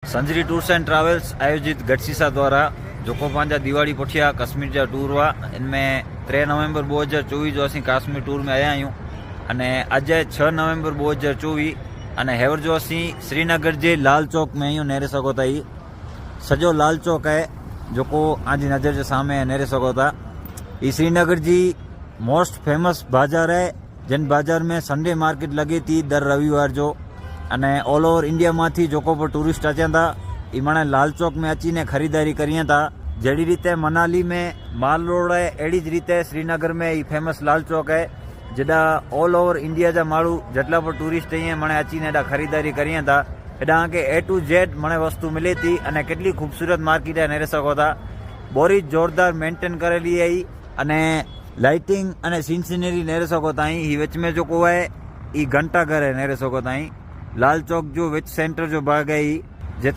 Sanjari tours and travels आयोजित गढ़सीसा द्वारा जोको पांजा दिवाड़ी पुठिया कश्मीर जा टूर हुआ। इनमें 3 नवंबर 2024 जो असीं कश्मीर टूर में आया आहियूं अने अज 6 नवंबर 2024 अने हेवर जो असीं श्रीनगर जे लाल चौक में आहियूं। नेरे सघो था ही सजो लाल चौक है जोको आजी नज़र जे सामे नेरे सघो था। ये श्रीनगर जी मोस्ट फेमस बाजार है जिन बाजार में संडे मार्केट लगे थी दर रविवार जो अने ऑल ओवर इंडिया में जोको पर टूरिस्ट अचन था ई मणे लाल चौक में अचीने खरीदारी करिए था। जड़ी रीते मनाली में माल रोड है एड़ी ज रीते श्रीनगर में ई फेमस लाल चौक है जडा ऑल ओवर इंडिया जा माण्हू जेटला पर टूरिस्ट अहीं मणे अचीने एडा खरीदारी करिए था। एडा के A to Z मणे वस्तु मिले थी अने केटली खूबसूरत मार्केट है नेरे सको था। बोरी जोरदार मेंटेन करेली है अने लाइटिंग अने सीन सीनरी नेरे सको ताई। ही विच में जो है ई घंटा घर है नेरे सको ताई। लाल चौक जो विच सेंटर जो भाग है